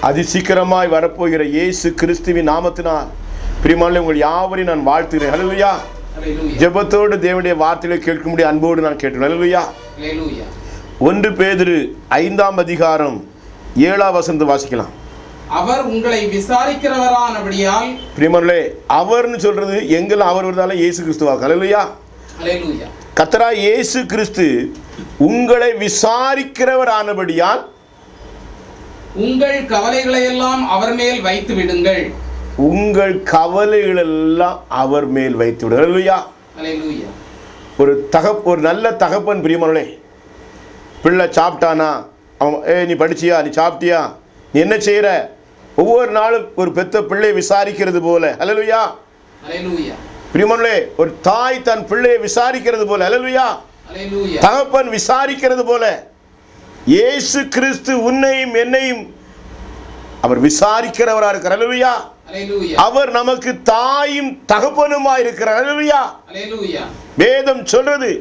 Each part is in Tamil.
அதிசீக்கிரமாய் வரப்போகிற இயேசு கிறிஸ்துவின் நாமத்தினால் பிரியமானவர்களே உங்கள் யாவரையும் நான் வாழ்த்துகிறேன். ஹல்லேலூயா. ஜெபத்தோடு தேவனுடைய வார்த்தைகளை கேட்கும்படி அன்போடு நான் கேட்டேன். ஹல்லேலூயா. 1 பேதுரு 5ஆம் அதிகாரம் 7ஆம் வசனத்தை வாசிக்கலாம். அவர் உங்களை விசாரிக்கிறவரானபடியால். பிரியமானவர்களே, அவர்னு சொல்றது எங்கள் அவர் வருதால இயேசு கிறிஸ்துவாக. ஹல்லேலூயா. கர்த்தராகிய இயேசு கிறிஸ்து உங்களை விசாரிக்கிறவரானபடியால் உங்கள் கவலைகளை எல்லாம் அவர் மேல் வைத்து விடுங்கள். உங்கள் கவலைகள் எல்லாம் அவர் மேல் வைத்து விடுங்கள். ஹல்லேலூயா. ஒரு நல்ல தகப்பன் பிரியமானவர்களே, பிள்ளை சாப்பிட்டானா அவன் நீ படிச்சியா, நீ சாப்பிட்டியா, நீ என்ன செய்யற, ஒவ்வொரு நாளும் ஒரு பெத்த பிள்ளையை விசாரிக்கிறது போல. ஹல்லேலூயா. பிரியமானவர்களே, ஒரு தாய் தன் பிள்ளையை விசாரிக்கிறது போல. ஹல்லேலூயா. தகப்பன் விசாரிக்கிறது போல இயேசு கிறிஸ்து உன்னையும் என்னையும் அவர் விசாரிக்கிறவரா இருக்கிறார். ஹல்லேலூயா. அவர் நமக்கு தாயும் தகப்பனுமாய் இருக்கிறார். ஹல்லேலூயா. வேதம் சொல்றது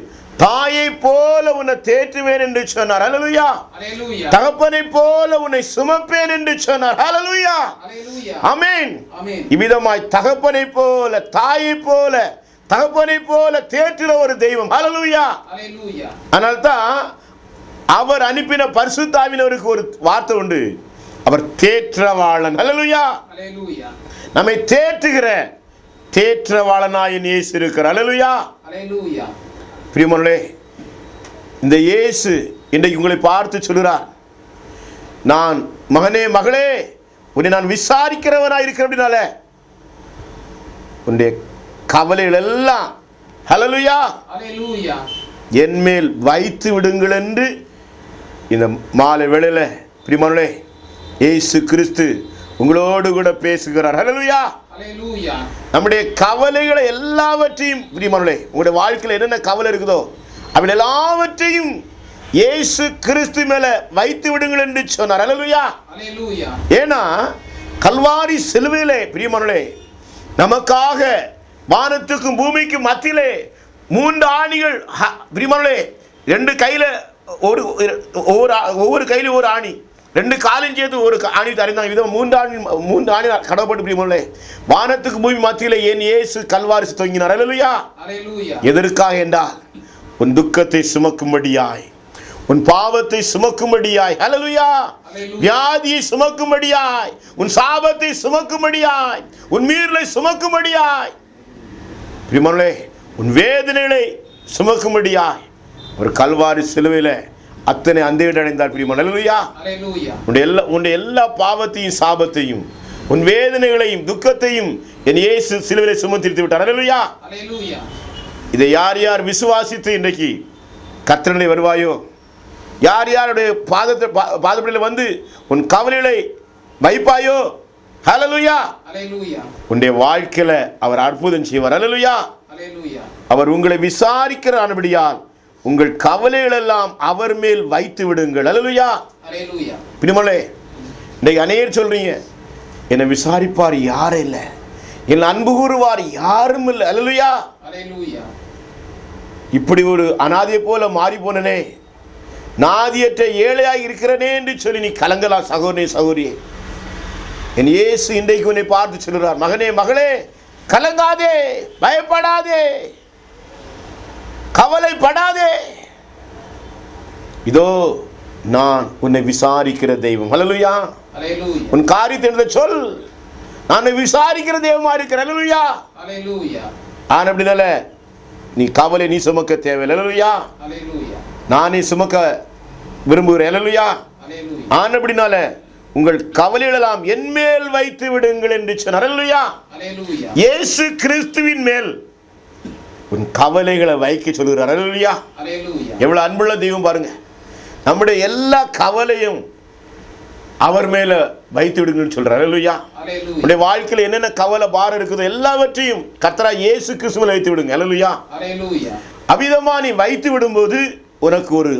தாயை போல உன்னை தேற்றுவேன் என்று சொன்னார். ஹல்லேலூயா. தகப்பனை போல உன்னை சுமப்பேன் என்று சொன்னார். ஹல்லேலூயா. ஆமென். இவ்விதமாய் தகப்பனை போல தாயை போல தகப்பனை போல தேற்றுற ஒரு தெய்வம். ஹல்லேலூயா. அதனால்தான் அவர் அனுப்பின பரிசுத்த ஆவியானவருக்கு ஒரு வார்த்தை உண்டு, அவர் தேற்றவாளன். ஹல்லேலூயா. நம்மை தேற்றுகிற தேற்றவாளனாய் இயேசு இருக்கிறார். ஹல்லேலூயா. பிரியமானவர்களே, இந்த இயேசு இன்றைக்கு உங்களை பார்த்து சொல்கிறார், நான் மகனே மகளே உன்னை நான் விசாரிக்கிறவனாய் இருக்கிறேன். அப்படினால உன்னுடைய கவலைகள் எல்லாம் ஹல்லேலூயா என் மேல் வைத்து விடுங்கள் என்று இந்த மாலை வேளையில பிரியமானவர்களே இயேசு கிறிஸ்து உங்களோடு கூட பேசுகிறார். ஹல்லேலூயா. நம்முடைய கவலைகளை எல்லாவற்றையும் பிரியமானவர்களே, உங்களுடைய வாழ்க்கையில் என்னென்ன கவலை இருக்குதோ அவன் எல்லாவற்றையும் இயேசு கிறிஸ்து மேல வைத்து விடுங்கள் என்று சொன்னார். ஹல்லேலூயா. ஏன்னா கல்வாரி சிலுவையிலே பிரியமானவர்களே நமக்காக வானத்துக்கும் பூமிக்கும் மத்தியிலே 3 ஆணிகள் பிரியமானவர்களே, 2 கையில ஒவ்வொரு கையில ஒரு ஆணி, 2 காலையும் சேர்த்து ஒரு ஆணி தரைந்தாங்க. விதம் 3 ஆணி கடவுப்பட்டு பிரியமானவர்களே வானத்துக்கு பூமி மத்தியிலே என் இயேசு கல்வாரி தொங்கினார். ஹல்லேலூயா. எதற்காக என்றால் உன் துக்கத்தை சுமக்கும்படியாய், உன் பாவத்தை சுமக்கும்படியாய், ஹல்லேலூயா, வியாதியை சுமக்கும்படியாய், உன் சாபத்தை சுமக்கும்படியாய், உன் மீறலை சுமக்கும்படியாய், பிரியமானவர்களே உன் வேதனைகளை சுமக்கும்படியாய் ஒரு கல்வாரி சிலுவையில அத்தனை அந்தேடு அடைந்தார். பிரியமானவர்களே, ஹல்லேலூயா. உன்னுடைய எல்லா பாவத்தையும் சாபத்தையும் உன் வேதனைகளையும் துக்கத்தையும் என் இயேசு சிலுவையிலே சுமந்து விட்டார். ஹல்லேலூயா. இதை யார் யார் விசுவாசித்து இன்றைக்கு கர்த்தரிலே வருவாயோ, யார் யாருடைய பாதப்படியில் வந்து உன் கவலைகளை வைப்பாயோ, ஹல்லேலூயா, உன்னுடைய வாழ்க்கையில அவர் அற்புதம் செய்வார். ஹல்லேலூயா. அவர் உங்களை விசாரிக்கிறானபடியால் உங்கள் கவலைகள் எல்லாம் அவர் மேல் வைத்து விடுங்கள். ஹல்லேலூயா. பிரியமானவர்களே, இன்றைக்கு அநேகர் சொல்றீங்க, என்னை விசாரிப்பார் யாரும் இல்லை, என் அன்பு கூறுவார் யாரும் இல்லை. ஹல்லேலூயா. இப்படி ஒரு அநாதியை போல மாறி போனனே, நாதியற்ற ஏழையாய் இருக்கிறனே என்று சொல்லி நீ கலங்கலாம் சகோதரனே சகோதரியே. என் இயேசு இன்றைக்கு உன்னை பார்த்து சொல்கிறார், மகனே மகளே கலங்காதே, பயப்படாதே, கவலைப்படாதே, இதோ நான் உன்னை விசாரிக்கிற தெய்வம். ஹல்லேலூயா. உன் காரியத்தை சொல், நான் விசாரிக்கிற தெய்வமா இருக்கிறேன். ஹல்லேலூயா. ஆனா அப்படினால நீ கவலை நீ சுமக்க தேவையில்லை. ஹல்லேலூயா. நானே சுமக்க விரும்புகிறேன். ஹல்லேலூயா. ஆனா அப்படினால உங்கள் கவலைகள் எல்லாம் என் மேல் வைத்து விடுங்கள் என்று சொன்னார். ஹல்லேலூயா. இயேசு கிறிஸ்துவின் மேல் உன் கவலைகளை வைக்க சொல்கிறார். ஹல்லேலூயா. எவ்வளவு அன்புள்ள தெய்வம் பாருங்க. நம்முடைய எல்லா கவலையும் அவர் மேல வைத்து விடுங்கன்னு சொல்றார். ஹல்லேலூயா. உங்களுடைய வாழ்க்கையில என்னென்ன கவலை பாரம் இருக்குதோ எல்லாவற்றையும் கர்த்தராகிய இயேசு கிறிஸ்துவிலே வைத்து விடுங்க. ஹல்லேலூயா. அவ்விதமா நீ வைத்து விடும்போது உனக்கு ஒரு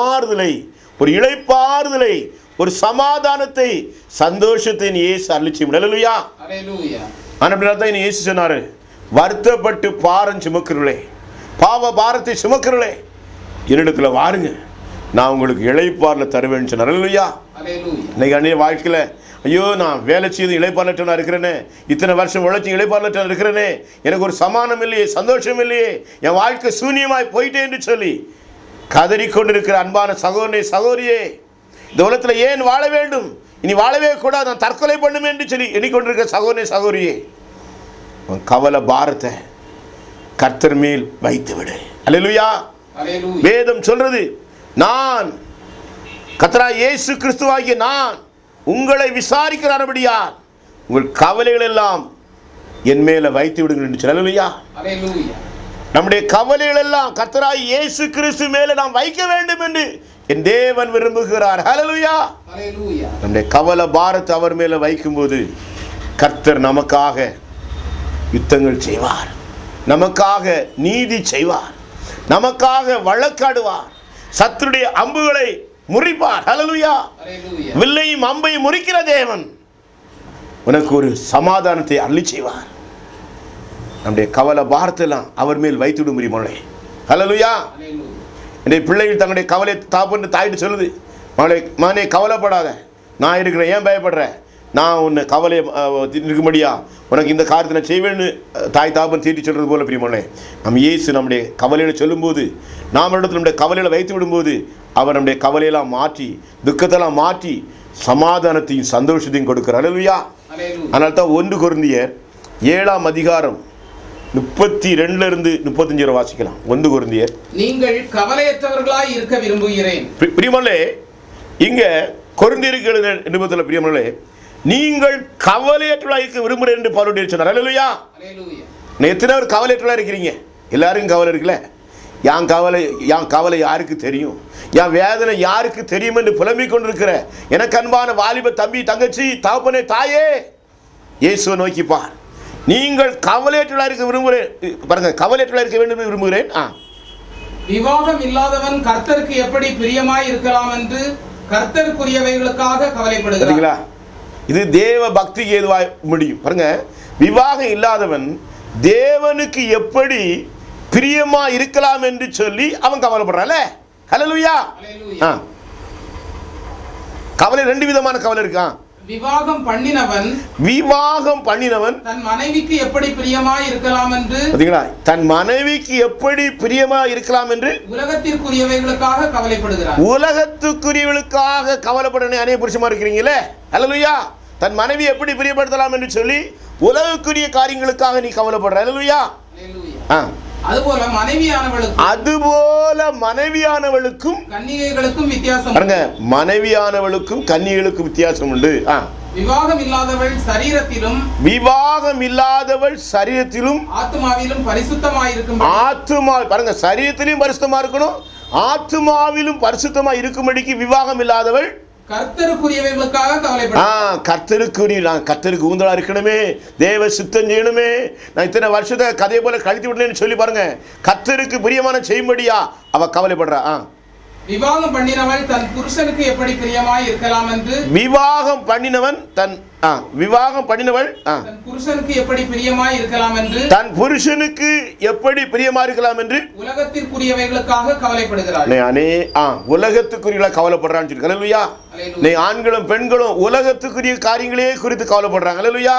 ஆறுதலை, ஒரு இளைப்பாறுதலை, ஒரு சமாதானத்தை, சந்தோஷத்தை நீ இயேசு அருளிச்சு. ஹல்லேலூயா. ஆனபடியால் இயேசு சொன்னாரு, வருத்தப்பட்டு பாரம் சுமக்கிறீர்களே, பாவ பாரத்தை சுமக்கிறீர்களே, என்னிடத்துல வாருங்க, நான் உங்களுக்கு இளைப்பாறுதலை தருவேன்னு சொன்னார். ஹல்லேலூயா. இன்னைக்கு அநேக வாழ்க்கையில ஐயோ நான் வேலை செய்து இளைப்பாளற்றவனா இருக்கிறேனே, இத்தனை வருஷம் உழைச்சி இளைப்பாளற்றவனா இருக்கிறேனே, எனக்கு ஒரு சமானம் இல்லையே, சந்தோஷம் இல்லையே, என் வாழ்க்கை சூன்யமாய் போயிட்டே என்று சொல்லி கதறிக்கொண்டிருக்கிற அன்பான சகோதரனே, சகோதரியே, இந்த உலகத்தில் ஏன் வாழ வேண்டும், இனி வாழவே கூடாது, நான் தற்கொலை பண்ணுமே என்று சொல்லி எண்ணிக்கொண்டிருக்கிற சகோதரனே, சகோதரியே, உன் கவலை பாரத்தை கர்த்தர் மேல் வைத்து விடு. அல்லேலூயா. வேதம் சொல்றது, நான் கர்த்தராகிய இயேசு கிறிஸ்துவாகிய நான் உங்களை விசாரிக்கிறபடியா உங்கள் கவலைகள் எல்லாம் என் மேல வைத்து விடுங்கள் என்று சொல்லி. அல்லேலூயா. நம்முடைய கவலைகள் எல்லாம் கர்த்தராகிய இயேசு கிறிஸ்து மேல நாம் வைக்க வேண்டும் என்று என் தேவன் விரும்புகிறார். அல்லேலூயா. நம்முடைய கவலை பாரத்தை அவர் மேல வைக்கும்போது கர்த்தர் நமக்காக யுத்தங்கள் செய்வார், நமக்காக நீதி செய்வார், நமக்காக வழக்காடுவார், சத்துருடைய அம்புகளை முறிப்பார். அல்லேலூயா. வில்லையும் அம்பையும் முறிக்கிற தேவன் உனக்கு ஒரு சமாதானத்தை அள்ளி செய்வார். நம்முடைய கவலை பாரத்தெல்லாம் அவர் மேல் வைத்து விட முடியுமோளே. அல்லேலூயா. என்னுடைய பிள்ளைகள் தங்களுடைய கவலை தாப்பன்னு தாயிட்டு சொல்லுது, மகனே கவலைப்படாத, நான் இருக்கிறேன், ஏன் பயப்படுற, நான் உன்னை கவலை இருக்கும்படியா உனக்கு இந்த காரியத்தை நான் செய்வேன்னு தாய் தாப்பன் தீட்டி சொல்கிறது போல பிரியமானே, நம்ம இயேசு நம்முடைய கவலைகளை சொல்லும்போது, நாம் இடத்துல நம்முடைய கவலைகளை வைத்து விடும்போது அவர் நம்முடைய கவலையெல்லாம் மாற்றி, துக்கத்தெல்லாம் மாற்றி, சமாதானத்தையும் சந்தோஷத்தையும் கொடுக்கிறார். அல்லேலூயா. அதனால தான் 1 கொரிந்தியர் 7ஆம் அதிகாரம் 32 35 வாசிக்கலாம். 1 கொரிந்தியர். நீங்கள் கவலையற்றவர்களாய் இருக்க விரும்புகிறேன். பிரியமானே, இங்க கொரிந்தியருக்கு நிருபத்தில் பிரியமானே, நீங்கள் கவலையற்றவர்களாய் இருக்க விரும்புகிறேன் என்று பவுல் சொன்னார். அல்லேலூயா. எத்தனை பேர் கவலையற்றவர்களாக இருக்கிறீங்க? எல்லாருக்கும் கவலை இருக்குல்ல. என் கவலை யாருக்கு தெரியும், என் வேதனை யாருக்கு தெரியும் என்று புலம்பிக் கொண்டிருக்கிற எனக்கு அன்பான வாலிப தம்பி, தங்கச்சி, தகப்பனே, தாயே, இயேசுவை நோக்கிப்பார். நீங்கள் கவலையற்றவர்களாக இருக்க விரும்புகிறேன், பாருங்க, கவலையற்றவர்களாக இருக்க வேண்டும் என்று விரும்புகிறேன். விவாகம் இல்லாதவன் கர்த்தருக்கு எப்படி பிரியமாய் இருக்கலாம் என்று கர்த்தருக்குரியவைகளுக்காக கவலைப்படுகிறார். இது தேவ பக்திக்கு ஏதுவாய் முடியும். பாருங்க, விவாகம் இல்லாதவன் தேவனுக்கு எப்படி பிரியமா இருக்கலாம் என்று சொல்லி அவன் கவலைப்படுறான்ல. அல்லேலூயா. கவலை 2 விதமான கவலை இருக்கான். விவாகம் பண்ணினவன் தன் மனைவிக்கு எப்படி பிரியமாய் இருக்கலாம் என்று, பாத்தீங்களா, தன் மனைவிக்கு எப்படி பிரியமா இருக்கலாம் என்று உலகத்திற்குரியவைகளுக்காக கவலைப்படுகிறார். உலகத்துக்குரியவர்களுக்காக கவலைப்படணும். அநேக புருஷமா இருக்கிறீங்களே. அல்லேலூயா. தன் மனைவி எப்படி பிரியப்படுத்தலாம் என்று சொல்லி உலகக்குரிய காரியங்களுக்காக நீ கவலைப்படுற. அல்லேலூயா. அதுபோல மனைவியானவளுக்கும் கன்னிகைகளுக்கும் வித்தியாசம். பாருங்க, மனைவியானவளுக்கும் கன்னிகைகளுக்கும் வித்தியாசம் உண்டு. விவாகம் இல்லாதவள் சரீரத்திலும் ஆத்மாவிலும் பரிசுத்தமாய் இருக்கும். பாருங்க, சரீரத்திலும் பரிசுத்தமா இருக்கணும், ஆத்மாவிலும் பரிசுத்தமா இருக்கும்படிக்கு விவாகம் இல்லாதவள் கர்த்தருக்குரியவைகளுக்காக கவலைப்படுறார். கர்த்தருக்கு ஊந்தலா இருக்கணுமே, தேவ சுத்தம் செய்யணுமே, நான் இத்தனை வருஷத்தை கதையை போல கழித்து விடணும்னு சொல்லி பாருங்க, கர்த்தருக்கு பிரியமான செய்யும்படியா அவ கவலைப்படுறா. விவாகம் பண்ணினவள் தன் புருஷனுக்கு எப்படி பிரியமாய் இருக்கலாம் என்று, விவாகம் பண்ணினவள் தன் புருஷனுக்கு எப்படி பிரியமாய் இருக்கலாம் என்று, தன் புருஷனுக்கு எப்படி பிரியமா இருக்கலாம் என்று உலகத்திற்குரியவைகளுக்காக கவலைப்படுகிறாள். உலகத்துக்குரிய கவலைப்படுறான்னு சொல்லி. அல்லேலூயா. ஆண்களும் பெண்களும் உலகத்துக்குரிய காரியங்களே குறித்து கவலைப்படுறாங்க. அல்லேலூயா.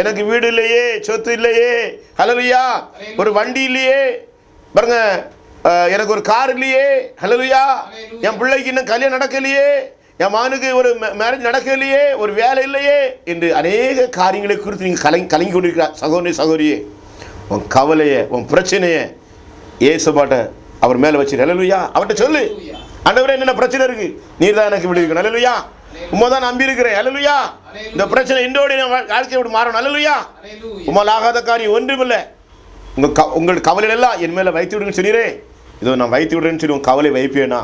எனக்கு வீடு இல்லையே, சொத்து இல்லையே, அல்லேலூயா, ஒரு வண்டி இல்லையே, பாருங்க, எனக்கு ஒரு கார் இல்லையே, அல்லேலூயா, என் பிள்ளைக்கு இன்னும் கல்யாணம் நடக்கலையே, என் மகனுக்கு ஒரு மேரேஜ் நடக்கலையே, ஒரு வேலை இல்லையே என்று அநேக காரியங்களை குறித்து நீங்கள் கலங்கி கொண்டிருக்கிறார். சகோதரி, சகோதரியே, உன் கவலையை, உன் பிரச்சனையை ஏசப்பாட்ட அவர் மேலே வச்சிரு. அல்லேலூயா. அவர்கிட்ட சொல்லு, ஆண்டவரே, என்ன பிரச்சனை இருக்கு, நீர் தான் எனக்கு விடுவிக்கணும். அல்லேலூயா. உம்மைதான் நம்பி இருக்கிறேன். அல்லேலூயா. இந்த பிரச்சனை இன்றோடு வாழ்க்கையை விட்டு மாறணும். அல்லேலூயா. உம்மால் ஆகாத காரியம் ஒன்றுமில்லை. உங்கள் கவலைகள் எல்லாம் என் மேலே வைத்து விடுங்கன்னு சொன்னீரே, இதோ நான் வைத்து விடுறேன்னு சொல்லி உன் கவலை வைப்பேனா,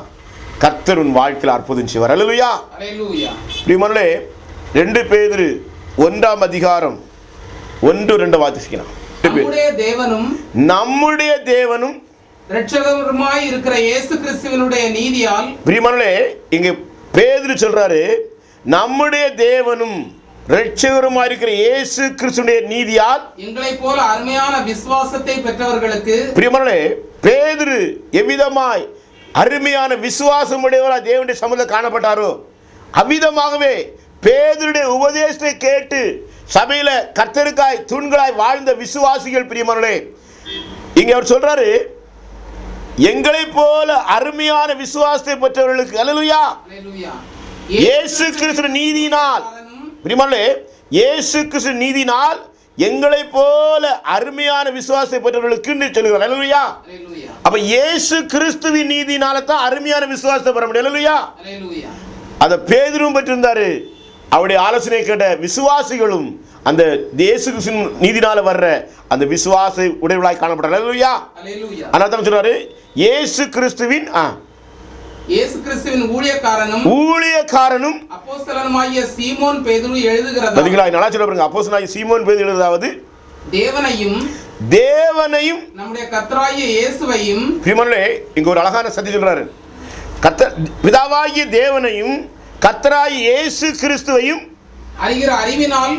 கர்த்தர் உன் வாழ்க்கையில் அற்புதம் செய்வார். அல்லேலூயா. பிரியமானவர்களே, 2 பேதுரு 1ஆம் அதிகாரம் 1-2 வாசிக்கலாம். நம்முடைய தேவனும் இரட்சகருமாய் இருக்கிற இயேசு கிறிஸ்துவினுடைய நீதியால். பிரியமானவர்களே, இங்க பேதுரு சொல்றாரு, நம்முடைய தேவனும் இரட்சகருமாய் இருக்கிற இயேசு கிறிஸ்துவினுடைய நீதியால் எங்களை போல அருமையான விசுவாசத்தை பெற்றவர்களுக்கு. பிரியமானவர்களே, பேதுரு எவ்விதமாய் அருமையான விசுவாசம் உடையவராய் தேவனுடைய சமூகத்தில் காணப்பட்டாரோ அவ்விதமாகவே பேதுருடைய உபதேசத்தை கேட்டு சபையில கர்த்தருக்காய் தூண்களாய் வாழ்ந்த விசுவாசிகள் பிரியமானவர்களே, இங்க அவர் சொல்றாரு, எங்களை போல அருமையான விசுவாசத்தை பெற்றவர்களுக்கு அல்லேலூயா இயேசு கிறிஸ்து நீதியினால், பிரியமானவர்களே, இயேசு கிறிஸ்து நீதியினால் எங்களை போல அருமையான விசுவாசத்தை பெற்றவர்களுக்கு என்று சொல்கிறார். அல்லேலூயா. அப்ப இயேசு கிறிஸ்துவின் நீதியினால தான் அருமையான விசுவாசத்தை பெற முடியும். அல்லேலூயா. அத பேதுருவும் பெற்றிருந்தாரு. அவருடைய ஆலோசனை கேட்ட விசுவாசிகளும் அந்த இயேசு கிறிஸ்துவின் நீதினால வர்ற அந்த விசுவாச உடையவர்களாய் காணப்பட்டார். அல்லேலூயா. அதனால தான் சொல்றாரு, இயேசு கிறிஸ்துவின் ஊழியக்காரனும் அப்போஸ்தலனுமாகிய சீமோன் பேதுரு எழுதுகிறார். பாத்தீங்களா, நல்லா சொல்றாங்க. அப்போஸ்தலனாகிய சீமோன் பேதுரு எழுதுதாவது தேவனையும் நம்முடைய கர்த்தராகிய இயேசுவையும், பிரியமானவர்களே, இங்க ஒரு அழகான சத்தியம் சொல்றாரு. பிதாவாகிய தேவனையும் கர்த்தராகிய இயேசு கிறிஸ்துவையும் அறிகிற அறிவினால்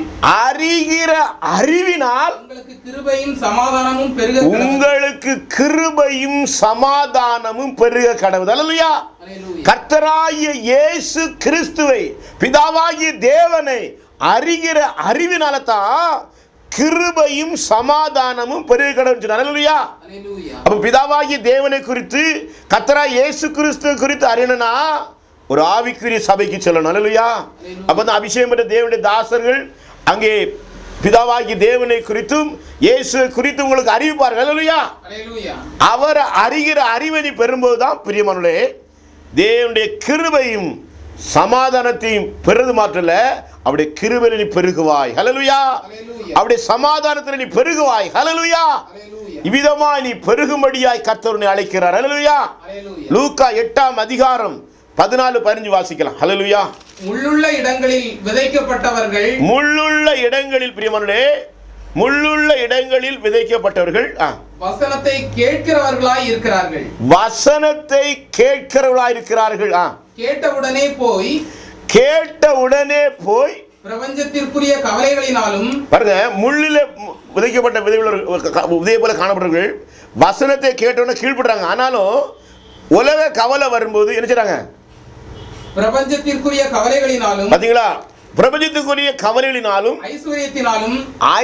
உங்களுக்கு கிருபையும் சமாதானமும் பெருக கடவுது. அல்லேலூயா. கர்த்தராகிய இயேசு கிறிஸ்துவை, பிதாவாகிய தேவனை அறிகிற அறிவினால தான் கிருபையும் சமாதானமும் பெருக கடவுது. அல்லேலூயா. அப்ப பிதாவாகிய தேவனை குறித்து, கர்த்தராகிய இயேசு கிறிஸ்துவை குறித்து அறியணும்னா ஒரு ஆவிக்குரிய சபைக்கு செல்லணும். அல்லேலூயா. அப்பதான் அபிஷேகம் பெற்ற தேவனுடைய தாசர்கள் அங்கே பிதாவாகிய தேவனை குறித்தும் இயேசுவை குறித்தும் உங்களுக்கு அறிவிப்பார்கள். அல்லேலூயா. அவர் அறிகிற அறிவை பெறும்போதுதான் பிரியமானவர்களே, தேவனுடைய கிருபையும் சமாதானத்தையும் பெருது மாற்றல, அவருடைய கிருபையில நீ பெருகுவாய். அல்லேலூயா. அவருடைய சமாதானத்தில் நீ பெருகுவாய். அல்லேலூயா. இவ்விதமாய் நீ பெருகும்படியாய் கர்த்தர் உன்னை அழைக்கிறார். அல்லேலூயா. லூக்கா 8ஆம் அதிகாரம் 14-15 வாசிக்கலாம். அல்லேலூயா. முள்ளுள்ள இடங்களில் விதைக்கப்பட்டவர்கள், பிரியமானவர்களே, முள்ளுள்ள இடங்களில் விதைக்கப்பட்டவர்கள் வசனத்தை கேட்கிறவர்களாய் இருக்கிறார்கள். கேட்டவுடனே போய் பிரபஞ்சத்திற்குரிய கவலைகளினாலும், பாருங்க, முள்ளில விதைக்கப்பட்ட விதை போல காணப்படுறவர்கள் வசனத்தை கேட்டவுடனே கீழ்படுறாங்க. ஆனாலும் உலக கவலை வரும்போது என்ன செய்றாங்க? பிரபஞ்சத்திற்குரிய கவலைகளினாலும், பாத்தீங்களா, பிரபஞ்சத்துக்குரிய கவலைகளினாலும்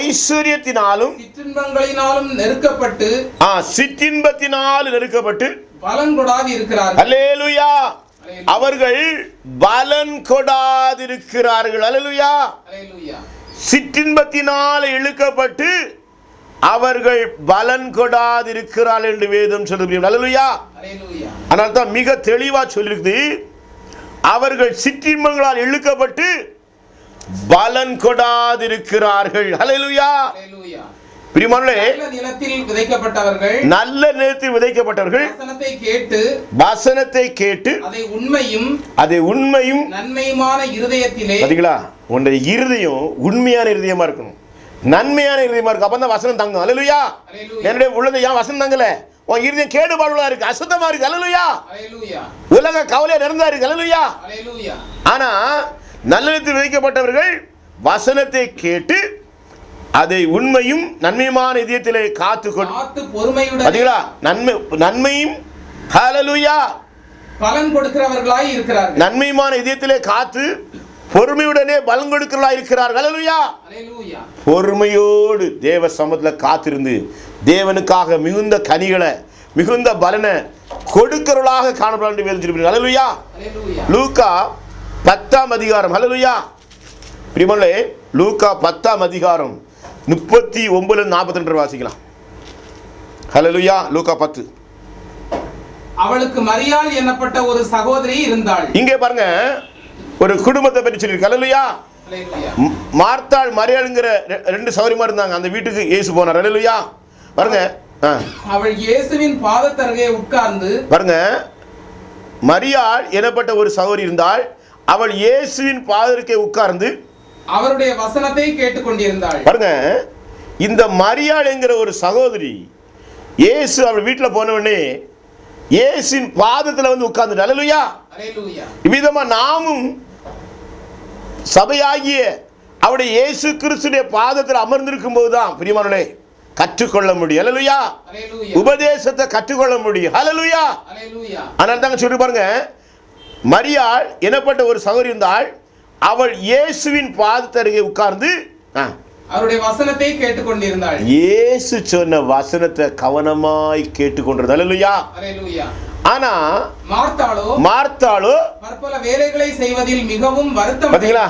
ஐஸ்வரியத்தினாலும் சிற்றின்பத்தினாலும் நெருக்கப்பட்டு பலன் கொடாது இருக்கிறார்கள். அல்லேலூயா. அவர்கள் பலன் கொடாதிருக்கிறார்கள். அல்லேலூயா. சிற்றின்பத்தினால் இழுக்கப்பட்டு அவர்கள் பலன் கொடாதிருக்கிறார்கள் என்று வேதம் சொல்லுகிறது. அல்லேலூயா. அதனால தான் மிக தெளிவா சொல்லிருக்குது, அவர்கள் சிற்றின்பங்களால் இழுக்கப்பட்டு பலன் கொடாதிருக்கிறார்கள். அல்லேலூயா. பிரியமானவர்களே, நல்ல நிலத்தில் விதைக்கப்பட்டவர்கள் வசனத்தை கேட்டு அதை உண்மையும் நன்மையுமான இருதயத்திலே, பாத்தீங்களா, உன்னுடைய இருதயம் உண்மையான இருதயமா இருக்கணும், நன்மையான இருதயமா இருக்கும். அப்பதான் வசனம் தங்கும். அல்லேலூயா. என்னுடைய உள்ளதை ஏன் வசனம் தங்கல? உன் இருதயம் கேடுபாடுகளா இருக்கு, அசுத்தமா இருக்கு. அல்லேலூயா. உலக கவலையா நிறைந்தா இருக்கு. அல்லேலூயா. ஆனா நல்லிடத்தில் விதைக்கப்பட்டவர்கள் வசனத்தை கேட்டு அதை உண்மையும் நன்மையுமான இதயத்திலே காத்து பொறுமையுடன், பாத்தீங்களா, நன்மையும் ஹல்லேலூயா பலன் கொடுக்கிறவர்களாய் இருக்கிறார்கள். நன்மையுமான இதயத்திலே காத்து பொறுமையுடனே பலன் கொடுக்கிறவர்களாய் இருக்கிறார்கள். ஹல்லேலூயா. பொறுமையோடு தேவ சமூகத்தில் காத்திருந்து தேவனுக்காக மிகுந்த கனிகளை, மிகுந்த பலனை கொடுக்கிறவர்களாக காணப்பட. ஹல்லேலூயா. லூக்கா 10ஆம் அதிகாரம். ஹல்லேலூயா. பிரியமானவர்களே, லூக்கா 10ஆம் அதிகாரம் 39-42 வாசிக்கலாம். ஹல்லேலூயா. லூக்கா 10. அவளுக்கு மரியாள் என்னப்பட்ட ஒரு சகோதரி இருந்தாள். இங்கே பாருங்க, ஒரு குடும்பத்தை பற்றி சொல்லியிருக்கு. ஹல்லேலூயா. மார்த்தாள் மரியாளுங்கிற 2 சகோதரிமார் இருந்தாங்க. அந்த வீட்டுக்கு இயேசு போனார். ஹல்லேலூயா. பாருங்க, அவள் இயேசுவின் பாதத்தருகே உட்கார்ந்து, பாருங்க, மரியாள் எனப்பட்ட ஒரு சகோதரி இருந்தாள். அவள் இயேசுவின் பாதத்தருகே உட்கார்ந்து அவருடைய வசனத்தை கேட்டுக்கொண்டிருந்தாள். பாருங்க, இந்த மரியாள் என்கிற ஒரு சகோதரி இயேசு அவள் வீட்டில் போன உடனே இயேசுவின் பாதத்தில் வந்து உட்கார்ந்து. ஹல்லேலூயா. இவ்விதமா நாமும் சபையாகிய அவருடைய இயேசு கிறிஸ்துடைய பாதத்தில் அமர்ந்திருக்கும் போதுதான் பிரியமானவர்களே கற்றுக்கொள்ள முடியும். ஹல்லேலூயா. உபதேசத்தை கற்றுக்கொள்ள முடியும். ஹல்லேலூயா. அதனால தாங்க சொல்லி பாருங்க, மரியாள் எனப்பட்ட ஒரு சகோதரி இருந்தாள். அவள் இயேசுவின் பாதத்தருகே உட்கார்ந்து அவருடைய வசனத்தை கேட்டுக்கொண்டிருந்தாள். இயேசு சொன்ன வசனத்தை கவனமாய் கேட்டுக்கொண்டிருந்தாள். அல்லேலூயா. அல்லேலூயா. ஆனா மார்த்தாளோ பற்பல வேலைகளை செய்வதில் மிகவும் வருத்தம். பாத்தீங்களா,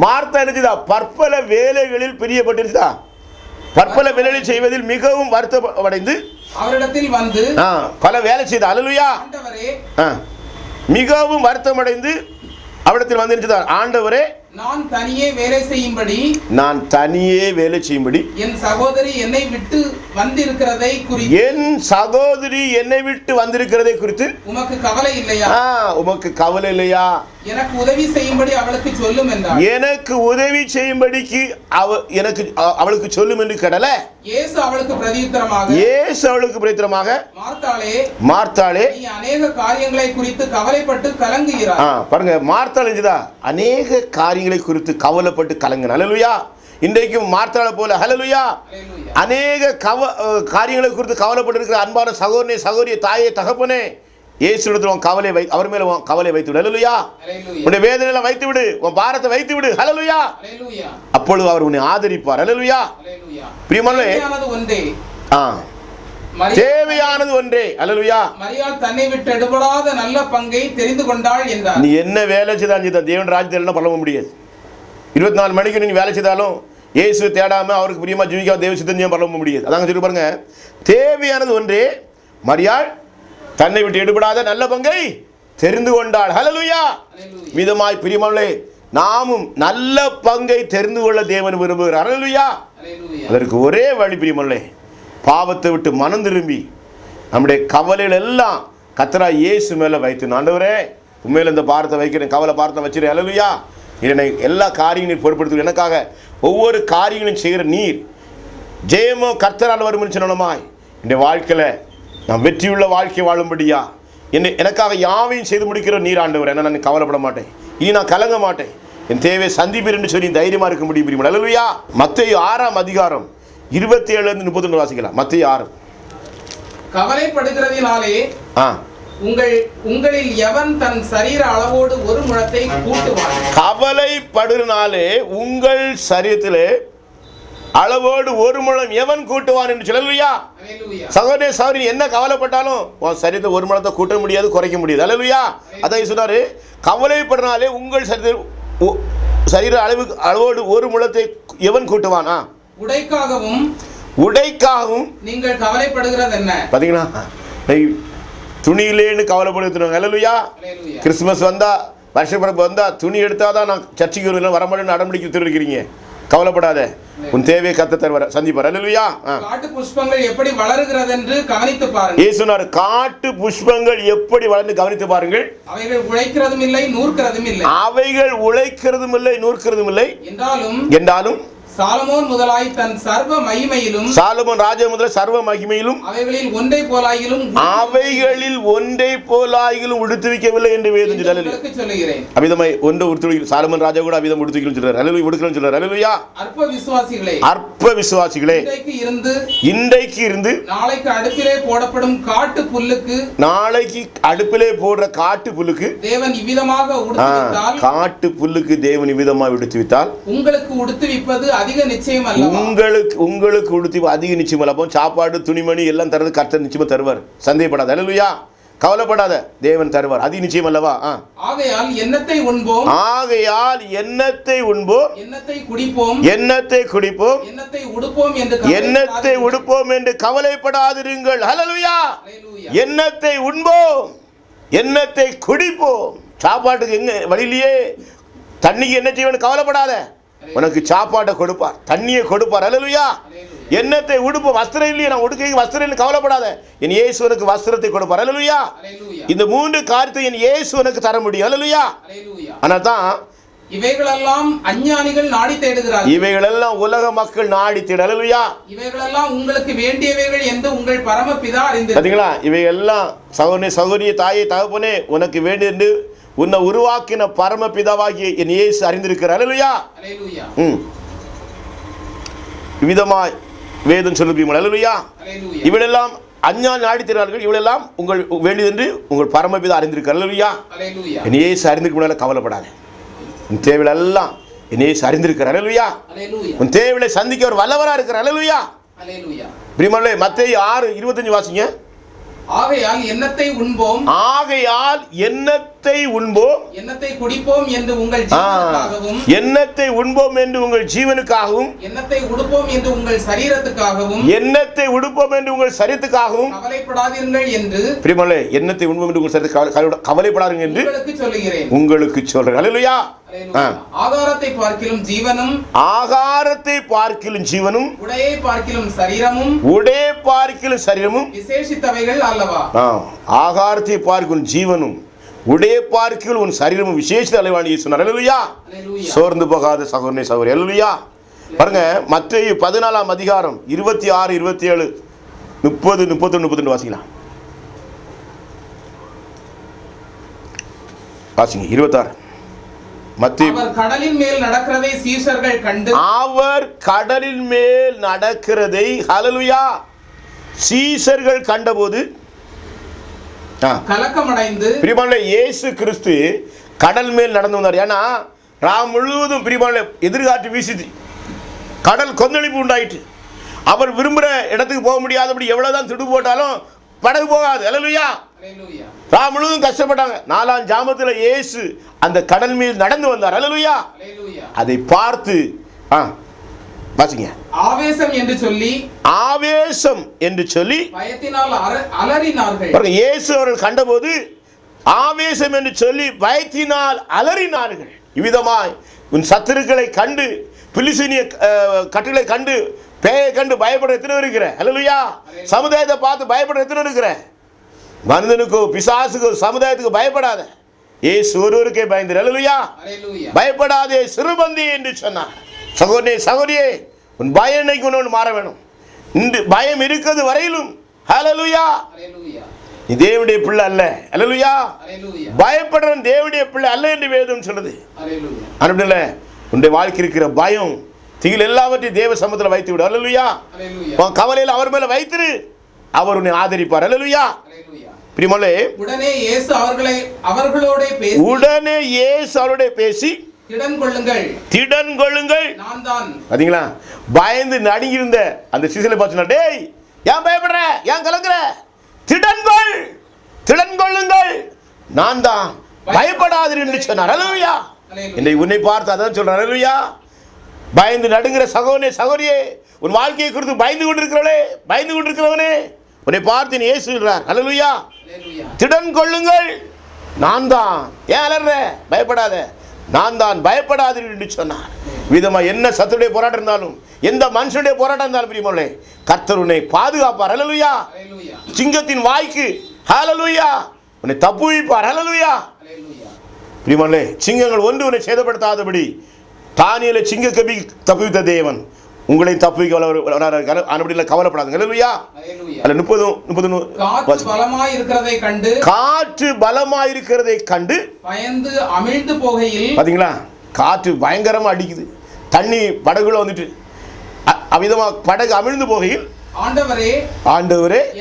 மார்த்தா என்னதுதா? பற்பல வேலைகளில் பிரியப்பட்டிருந்தா, பற்பல வேலைகளை செய்வதில் மிகவும் வருத்தமடைந்து அவரிடத்தில் வந்து பல வேலை செய்த. அல்லேலூயா. மிகவும் வருத்தமடைந்து அவரிடத்தில் வந்து ஆண்டவரே, நான் தனியே வேலை செய்யும்படி என் சகோதரி என்னை விட்டு வந்திருக்கிறதை குறித்து உமக்கு கவலை இல்லையா? உமக்கு கவலை இல்லையா? எனக்கு உதவி செய்யும்படி அவளுக்கு சொல்லும் என்றார். எனக்கு உதவி செய்யும்படிக்கு அவளுக்கு சொல்லும் என்று கேட்டல. இயேசு அவளுக்கு பிரதியுத்தரமாக மார்த்தாளே, நீ அநேக காரியங்களை குறித்து கவலைப்பட்டு கலங்குகிறாய். பாருங்க, மார்த்தாள் அநேக காரியங்களை குறித்து கவலைப்பட்டு கலங்க. அல்லேலூயா. இன்றைக்கும் மார்த்தாளை போல ஹல்லேலூயா அநேக காரியங்களை குறித்து கவலைப்பட்டு இருக்கிற அன்பான சகோதரனே, சகோதரிய, தாயே, தகப்பனே, இயேசுவிடத்தில் உன் கவலை அவர் மேல உன் கவலை வைத்து விடு. ஹல்லேலூயா. உன்னுடைய வேதனையில வைத்து விடு, உன் பாரத்தை வைத்து விடு. ஹல்லேலூயா. அப்பொழுது அவர் உன்னை ஆதரிப்பார். ஹல்லேலூயா. பிரியமானவர்களே, தேவையானது ஒன்றே. அல்லேலூயா. மரியாள் தன்னை விட்டு எடுபடாத நல்ல பங்கை தெரிந்து கொண்டாள் என்றார். நீ என்ன வேலை செய்தாலும் தேவன் ராஜ்யத்தில் பண்ண முடியாது. 24 மணிக்கு நீ வேலை செய்தாலும் இயேசு தேடாம அவருக்கு பிரியமா ஜீவிக்காம தேவ சித்தம் பண்ண முடியாது. அதாங்க சொல்லி பாருங்க, தேவையானது ஒன்றே. மரியாள் தன்னை விட்டு எடுபடாத நல்ல பங்கை தெரிந்து கொண்டாள். ஹல்லேலூயா. விதமாய் பிரியமானவர்களே, நாமும் நல்ல பங்கை தெரிந்து கொள்ள தேவன் விரும்புகிறார். ஹல்லேலூயா. அதற்கு ஒரே வழி பிரியமானவர்களே, பாவத்தை விட்டு மனம் திரும்பி நம்முடைய கவலைகள் எல்லாம் கர்த்தராகிய இயேசு மேல வைத்து, ஆண்டவரே உண்மையில இந்த பாரத்தை வைக்கிறேன், கவலை பாரத்தை வச்சிருக்கேன். ஹல்லேலூயா. என்னை எல்லா காரியங்களையும் பொறுப்படுத்து, எனக்காக ஒவ்வொரு காரியங்களையும் செய்கிற நீர் ஜெயமோ கர்த்தரால் வரும் சொன்னமாய் இந்த வாழ்க்கையில நான் வெற்றியுள்ள வாழ்க்கை வாழும்படியா எனக்காக யாவையும் செய்து முடிக்கிற நீர் ஆண்டவர். என்ன நான் கவலைப்பட மாட்டேன், இனி நான் கலங்க மாட்டேன், என் தேவையை சந்திப்பீர் என்று சொல்லி தைரியமா இருக்க முடியும். அல்லேலூயா. மத்தேயு 6ஆம் அதிகாரம் 27-31 வாசிக்கலாம். மத்தேயு 6. கவலைப்படுகிறதினாலே உங்களில் எவன் தன் சரீர அளவோடு ஒரு முழத்தை கூட்டுவான்? கவலைப்படுகிறனாலே உங்கள் சரீரத்திலே அளவோடு ஒரு முழம் எவன் கூட்டுவான் என்று சொல்லலையா? சகோதரனே, சகோதரி, என்ன கவலைப்பட்டாலும் உன் சரீரத்தை ஒரு முழத்தை கூட்ட முடியாது, குறைக்க முடியாது. அல்லேலூயா. அதான் சொன்னாரு, கவலைப்படுறனாலே உங்கள் சரீர அளவோடு ஒரு முழத்தை எவன் கூட்டுவானா? உடைக்காகவும் நீங்கள் கவலைப்படுகிறது என்ன? பாத்தீங்களா, துணியிலேன்னு கவலைப்படுத்துறாங்க. அல்லேலூயா. கிறிஸ்துமஸ் வந்தா, வருஷப்பிறப்பு வந்தா துணி எடுத்தாதான் நான் சர்ச்சைக்கு வர மாட்டேன்னு அடம்பிடிக்க திருக்கிறீங்க. கவலைப்படாத, உன் தேவையை கர்த்தர் தருவார், சந்திப்பார். அல்லேலூயா. காட்டு புஷ்பங்கள் எப்படி வளருகிறது என்று கவனித்து பாருங்கள். இயேசு சொன்னார், காட்டு புஷ்பங்கள் எப்படி வளர்ந்து கவனித்து பாருங்கள். அவைகள் உழைக்கிறதும் இல்லை, நூற்கிறதும் இல்லை. அவைகள் உழைக்கிறதும் இல்லை, நூற்கிறதும் இல்லை. என்றாலும் சாலமோன் முதலாய் தன் சர்வ மகிமையிலும், சாலமோன் ராஜா முதல் சர்வ மகிமையிலும் அவைகளில் ஒன்றை போலாயிலும் உடுத்துவிக்கவில்லை என்று வேதம் சொல்லுகிறேன். அபிதமாய் ஒன்று உடுத்துவிக்கல. சாலமோன் ராஜா கூட அபிதம் உடுத்துவிக்கலும் சொல்றார். அல்லேலூயா. உடுக்கலும் சொல்றார். அல்லேலூயா. அற்ப விசுவாசிகளே, இன்றைக்கு இருந்து நாளைக்கு அடுப்பிலே போடப்படும் காட்டு புல்லுக்கு காட்டு புல்லுக்கு தேவன் இவ்விதமாக உடுத்துவித்தால், காட்டு புல்லுக்கு தேவன் இவ்விதமாக உடுத்துவித்தால் உங்களுக்கு உடுத்துவிப்பது அதிக நிச்சயம் அல்ல. உங்களுக்கு உடுத்தி அதிக நிச்சயம் அல்ல. அப்போ சாப்பாடு, துணிமணி எல்லாம் தரது கர்த்தர் நிச்சயமா தருவார். சந்தேகப்படாத. அல்லேலூயா. கவலைப்படாத, தேவன் தருவார். அது நிச்சயம் அல்லவா? ஆகையால் எண்ணத்தை உண்போம், எண்ணத்தை குடிப்போம், எண்ணத்தை உடுப்போம் என்று கவலைப்படாதிருங்கள். ஹல்லேலூயா. எண்ணத்தை உண்போம், எண்ணத்தை குடிப்போம். சாப்பாட்டுக்கு எங்க வழியிலேயே தண்ணிக்கு என்ன செய்வேன்னு கவலைப்படாத, உனக்கு சாப்பாட்டை கொடுப்பார், தண்ணியை கொடுப்பார். அல்லேலூயா. எண்ணத்தை உடுப்போம். வஸ்திரம் இல்லையே, நான் உடுக்க வஸ்திரம் கவலைப்படாத, என் இயேசு உனக்கு வஸ்திரத்தை கொடுப்பார். அல்லேலூயா. இந்த 3 காரியத்தை என் இயேசு உனக்கு தர முடியும். அல்லேலூயா. ஆனால் தான் இவைகளெல்லாம் அஞ்ஞானிகள் நாடி தேடுகிறார்கள். இவைகளெல்லாம் உலக மக்கள் நாடி தேடு. அல்லேலூயா. இவைகளெல்லாம் உங்களுக்கு வேண்டியவைகள் என்று உங்கள் பரமபிதா அறிந்திருக்கிறார். பாத்தீங்களா, இவைகளெல்லாம் சகோதரனே, சகோதரிய, தாயே, தகப்பனே, உனக்கு வேண்டிய என்று உன்னை உருவாக்கின பரமபிதாவாகிய என் இயேசு அறிந்திருக்கிறார். அல்லேலூயா. விதமாய் வேதம் சொல்லுவீங்க. அல்லேலூயா. இவளெல்லாம் அஞ்ஞானி நாடித்திருக்கிறார்கள், இவளெல்லாம் உங்கள் வேண்டியது என்று உங்கள் பரமபிதா அறிந்திருக்கிறார். அல்லேலூயா. என் இயேசு அறிந்திருக்க கவலைப்படாத. உன் தேவையில எல்லாம் என்னையே அறிந்திருக்கிறார். அல்லேலூயா. உன் தேவையை சந்திக்க ஒரு வல்லவரா இருக்கிறார். அல்லேலூயா. பிரியமானவர்களே, மத்தேயு 6:25 வாசிங்க. ஆகையால் எண்ணத்தை உண்போம், ஆகையால் எண்ணத்தை உண்போம், எண்ணத்தை குடிப்போம் என்று உங்கள் ஜீவனுக்காகவும், எண்ணத்தை உண்போம் என்று உங்கள் ஜீவனுக்காகவும், எண்ணத்தை உடுப்போம் என்று உங்கள் சரீரத்துக்காகவும், எண்ணத்தை உடுப்போம் என்று உங்கள் சரீரத்துக்காகவும் கவலைப்படாதீர்கள் என்று, பிரியமானவர்களே, எண்ணத்தை உண்போம் என்று உங்கள் சரீரத்துக்காக கவலைப்படாதீர்கள் என்று உங்களுக்கு சொல்றேன். அல்லேலூயா. ஆகாரத்தை பார்க்கிலும் ஜீவனும், ஆகாரத்தை பார்க்கிலும் ஜீவனும், உடையை பார்க்கிலும் சரீரமும், உடையை பார்க்கிலும் சரீரமும் விசேஷித்தவைகள் அல்லவா. ஆகாரத்தை பார்க்கிலும் ஜீவனும், உடையை பார்க்கிலும் உன் சரீரமும் விசேஷித்த அளவானி சொன்னார். அல்லேலூயா. சோர்ந்து போகாத சகோதரனே சகோதரி. அல்லேலூயா. பாருங்க, மத்தேயு 14 அதிகாரம் 26, 27, 30, 31, 32 வாசிக்கலாம். வாசிங்க. 26. அவர் கடலின் மேல் நடக்கிறதை சீஷர்கள் கண்டு, அவர் கடலின் மேல் நடக்கிறதை ஹல்லேலூயா சீஷர்கள் கண்டபோது கலக்கமடைந்து, பிரியமானவர்களே, இயேசு கிறிஸ்து கடல் மேல் நடந்து வந்தார். ஏன்னா ராம் முழுவதும் பிரியமானவர்களே எதிர்காற்று வீசுது, கடல் கொந்தளிப்பு உண்டாயிட்டு. அவர் விரும்புகிற இடத்துக்கு போக முடியாதபடி எவ்வளவுதான் திடு போட்டாலும் படகு போகாது. அல்லேலூயா. ராம் முழுவதும் கஷ்டப்பட்டாங்க. 4ஆம் ஜாமத்தில் இயேசு அந்த கடல் மீது நடந்து வந்தார். அல்லேலூயா. அதை பார்த்து வாசிங்க. ஆவேசம் என்று சொல்லி, ஆவேசம் என்று சொல்லி பயத்தினால் அலறினார்கள். பாருங்க, இயேசு அவர்கள் கண்டபோது ஆவேசம் என்று சொல்லி பயத்தினால் அலறினார்கள். இவ்விதமாய் உன் சத்துருக்களை கண்டு, பிலிஸ்தீனிய கட்டுகளை கண்டு, பேயை கண்டு பயப்பட எத்தனை இருக்கிற? அல்லேலூயா. சமுதாயத்தை பார்த்து பயப்பட எத்தனை இருக்கிற? மனிதனுக்கோ பிசாசுக்கோ சமுதாயத்துக்கு பயப்படாத, இயேசு ஒருவருக்கே பயந்து. அல்லேலூயா. பயப்படாதே சிறுபந்தி என்று சொன்னார். சகோதரனே சகோதரியே, உன் பயம் இன்னைக்கு ஒன்று மாற வேணும். இன்று பயம் இருக்கிறது வரையிலும் ஹல்லேலூயா நீ தேவனுடைய பிள்ளை அல்ல. அல்லேலூயா. பயப்படுறன் தேவனுடைய பிள்ளை அல்ல என்று வேதம் சொல்லுது. அல்லேலூயா. உன்னுடைய வாழ்க்கை இருக்கிற பயம் திகில் எல்லாவற்றையும் தேவ சமூகத்தில் வைத்து விடு. அல்லேலூயா. கவலையில் அவர் மேல வைத்திரு, அவர் உன்னை ஆதரிப்பார். அல்லேலூயா. பிரியமானவர்களே, உடனே இயேசு அவர்களோட பேசி திடன் கொள்ளுங்கள். நான் தான். பாத்தீங்களா, பயந்து நடுங்கி இருந்த அந்த சீசனை பார்த்து, டேய் ஏன் பயப்படுற, ஏன் கலங்குற, திடன் கொள்ளுங்கள், நான் தான், பயப்படாதீர்கள் என்று சொன்னார். அல்லேலூயா. இன்னைக்கு உன்னை பார்த்து அதான் சொல்றார். அல்லேலூயா. பயந்து நடுங்கிற சகோதரனே சகோதரியே, உன் வாழ்க்கையை குறித்து பயந்து கொண்டிருக்கிறவனே, உன்னை பார்த்து இயேசு சொல்றார். அல்லேலூயா. திடன் கொள்ளுங்கள், நான் தான். ஏன் அலற, பயப்படாத, நான் தான், பயப்படாதீர்கள் என்று சொன்னார். விதமா என்ன சத்துடைய போராட்டம் இருந்தாலும், எந்த மனுஷனுடைய போராட்டம் இருந்தாலும் பிரியமானவர்களே, கர்த்தர் உன்னை பாதுகாப்பார். அல்லேலூயா. சிங்கத்தின் வாய்க்கு ஹல்லேலூயா உன்னை தப்புவிப்பார். அல்லேலூயா. பிரியமானவர்களே, சிங்கங்கள் ஒன்று உன்னை சேதப்படுத்தாதபடி தானியேலை சிங்க கபி தப்புவித்த தேவன் உங்களை தப்புவிக்க கவலைப்படாதுங்க. அல்லேலூயா. அல்ல 30 காற்று பலமாய் இருக்கிறதை கண்டு பயந்து அமிழ்ந்து போகையில், பாத்தீங்களா, காற்று பயங்கரமா அடிக்குது, தண்ணி படகுல வந்துட்டு அவ்விதமா படகு அமிழ்ந்து போகையில், ஆண்டவரே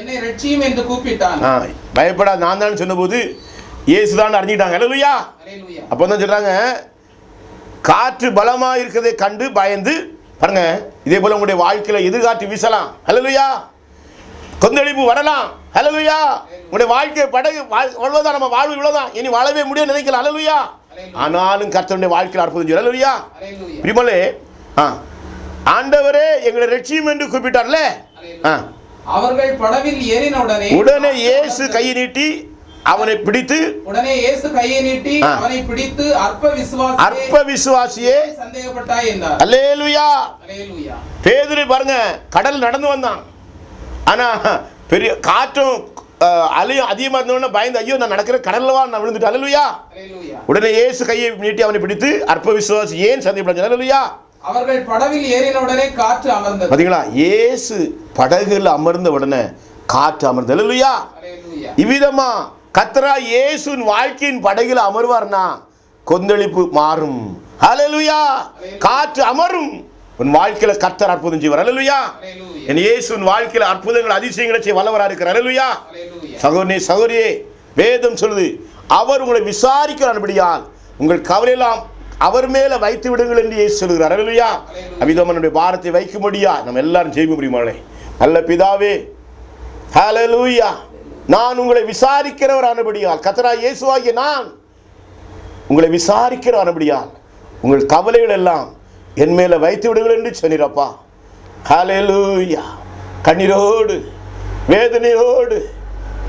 என்னை ரட்சியும் என்று கூப்பிட்டான். பயப்படாத, நான் தான் சொன்னபோது இயேசுதான் அறிஞ்சிட்டாங்க. அல்லேலூயா. அப்பதான் சொல்றாங்க, காற்று பலமா இருக்கிறதை கண்டு பயந்து. பாருங்க, இதே போல உங்களுடைய வாழ்க்கையில எதிர்காற்று வீசலாம். அல்லேலூயா. கொந்தளிப்பு வரலாம். அல்லேலூயா. உங்களுடைய வாழ்க்கை படகு வாழ்வதா, நம்ம வாழ்வு இவ்வளவுதான், இனி வாழவே முடியும் நினைக்கலாம். அல்லேலூயா. ஆனாலும் கர்த்தருடைய வாழ்க்கையில் அற்புதம். அல்லேலூயா. பிரியமானவர்களே, ஆண்டவரே எங்களை ரட்சியும் என்று கூப்பிட்டார்ல, அவர்கள் படவில் ஏறின உடனே இயேசு கையை நீட்டி அவனை பிடித்து, அற்ப விசுவாசியே சந்தேகப்பட்டாய் என்றார். அல்லேலூயா. பேதுரு பாருங்க, கடல் நடந்து வந்தான். ஆனா பெரிய காற்றும் அலையும் அதிகமா இருந்தவன பயந்து, ஐயோ நான் நடக்கிற கடல்லவா நான் விழுந்துட்டேன். அல்லேலூயா. உடனே இயேசு கையை நீட்டி அவனை பிடித்து, அற்ப விசுவாசி ஏன் சந்தேகப்பட்டாய். அல்லேலூயா. அவர்கள் படவில் ஏறின உடனே காற்று அமர்ந்தது. பாத்தீங்களா, இயேசு படகுல அமர்ந்த உடனே காற்று அமர்ந்தது. அல்லேலூயா. இவ்விதமா கர்த்தராகிய இயேசுவின் வாழ்க்கையின் படகில் அமர்வார்னா கொந்தளிப்பு மாறும். ஹல்லேலூயா. காற்று அமரும். உன் வாழ்க்கையில கர்த்தர் அற்புதம் செய்வார். அல்லேலூயா. என் இயேசுவின் வாழ்க்கையில அற்புதங்கள் அதிசயங்களை செய்ய வல்லவரா இருக்கிறார். அல்லேலூயா. சகோதரனே சகோதரியே, வேதம் சொல்லுது, அவர் உங்களை விசாரிக்கிறார்படியால் உங்கள் கவலையெல்லாம் அவர் மேல வைத்து விடுங்கள் என்று இயேசு சொல்கிறார். அல்லேலூயா. அவ்விதம் நம்முடைய பாரத்தை வைக்க முடியா நம்ம எல்லாரும் ஜெபிக்க முடியுமாளே. நல்ல பிதாவே, ஹல்லேலூயா, நான் உங்களை விசாரிக்கிறவர் ஆனபடியால், கர்த்தராகிய இயேசுவாகிய நான் உங்களை விசாரிக்கிறவர் ஆனபடியால் உங்கள் கவலைகள் எல்லாம் என் மேல வைத்து விடுங்கள் என்று சொன்னீரப்பா. ஹல்லேலூயா. கண்ணீரோடு வேதனையோடு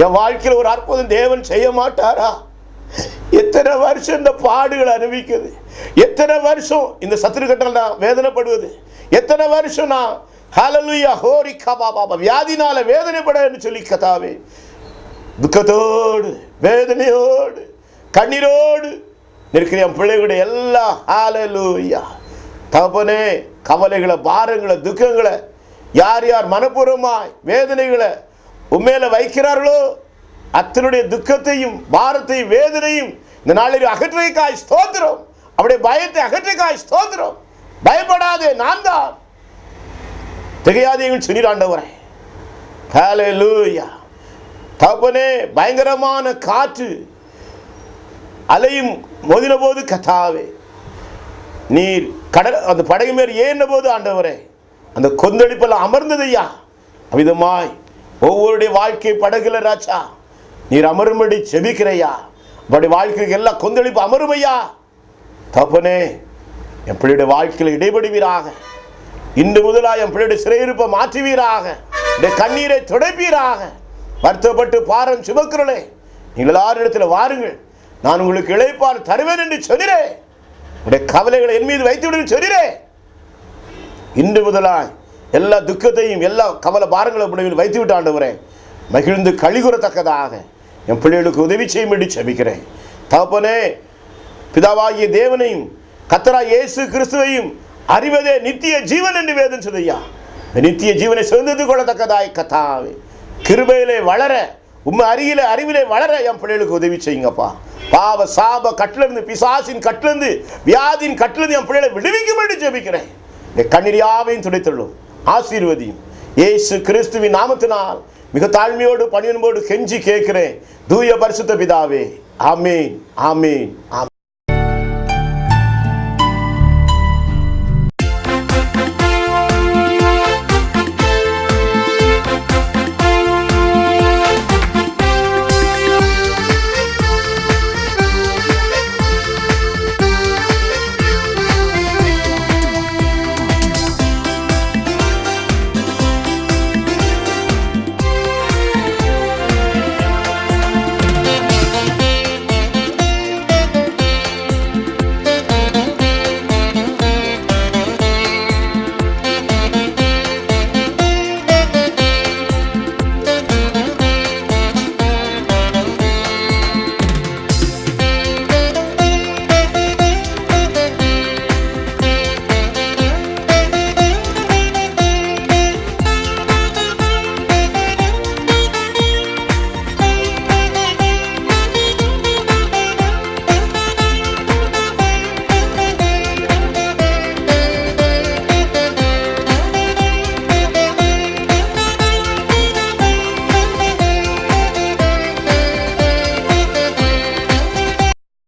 என் வாழ்க்கையில் ஒரு அற்புதம் தேவன் செய்ய மாட்டாரா? எத்தனை வருஷம் இந்த பாடுகளை அனுபவிக்குது, எத்தனை வருஷம் இந்த சத்துருக்கட்டால் நான் வேதனைப்படுவது, எத்தனை வருஷம் நான் ஹல்லேலூயா ஹோரி கபாபா வியாதினால வேதனைப்பட என்று சொல்லி கதாவே துக்கத்தோடு வேதனையோடு கண்ணீரோடு இருக்கிற என் பிள்ளைகளுடைய எல்லா ஹல்லேலூயா தகப்பனே கவலைகளை பாரங்களை துக்கங்களை யார் யார் மனப்பூர்வமாய் வேதனைகளை உண்மையில வைக்கிறார்களோ அத்தனுடைய துக்கத்தையும் பாரத்தையும் வேதனையும் இந்த நாளில் அகற்றுகைக்காய் ஸ்தோத்திரம். அவருடைய பயத்தை அகற்றுகைக்காய் ஸ்தோத்திரம். பயப்படாதே, நான் தான், திகையாதே சொன்னீர் ஆண்டவரே. ஹல்லேலூயா. தகப்பனே பயங்கரமான காற்று அலையும் மோதின போது கர்த்தாவே நீர் கடல் அந்த படகு மேல் ஏறின போது ஆண்டவரே அந்த கொந்தளிப்பெல்லாம் அமர்ந்ததையா. அவ்விதமாய் ஒவ்வொருடைய வாழ்க்கை படகுல ராஜா நீர் அமரும்படி செபிக்கிறையா. அவருடைய வாழ்க்கைக்கு எல்லாம் கொந்தளிப்பு அமருமையா. தகப்பனே என் பிள்ளையுடைய வாழ்க்கையில் இடைபடுவீராக. இன்று முதலாக என் பிள்ளையுடைய சிறையிருப்பை மாற்றுவீராக. இந்த கண்ணீரை துடைப்பீராக. வருத்தப்பட்டு பாரம் சுமக்கிறே நீங்கள் எல்லாரும் இடத்துல வாருங்கள், நான் உங்களுக்கு இளைப்பால் தருவேன் என்று சொன்னீரே. உடைய கவலைகளை என் மீது வைத்து விடுங்கள் சொன்னீரே. இன்று முதலாய் எல்லா துக்கத்தையும் எல்லா கவலை பாரங்களை வைத்து விட்டு ஆண்டவரே மகிழ்ந்து கழிகுறத்தக்கதாக என் பிள்ளைகளுக்கு உதவி செய்யும்படி செபிக்கிறேன். தகப்பனே பிதாவாகிய தேவனையும் கர்த்தராகிய இயேசு கிறிஸ்துவையும் அறிவதே நித்திய ஜீவன் என்று வேதம் சொல்லுயா. நித்திய ஜீவனை சுதந்திரித்து கொள்ளத்தக்கதாய் கர்த்தாவே கிருபையிலே வளர உம்மை அறிவிலே வளர என் பிள்ளைகளுக்கு உதவி செய்யுங்கப்பா. பாவ சாப கட்டிலிருந்து பிசாசின் கட்டிலிருந்து வியாதியின் கட்டிலிருந்து என் பிள்ளைகளை விடுவிக்கும்படி ஜெபிக்கிறேன். கண்ணீரியாவையும் துடைத்துள்ளோம், ஆசீர்வதியும் இயேசு கிறிஸ்துவின் நாமத்தினால் மிக தாழ்மையோடு பணியன்போடு கெஞ்சி கேட்கிறேன் தூய பரிசுத்த பிதாவே. ஆமீன், ஆமீன், ஆமீன்.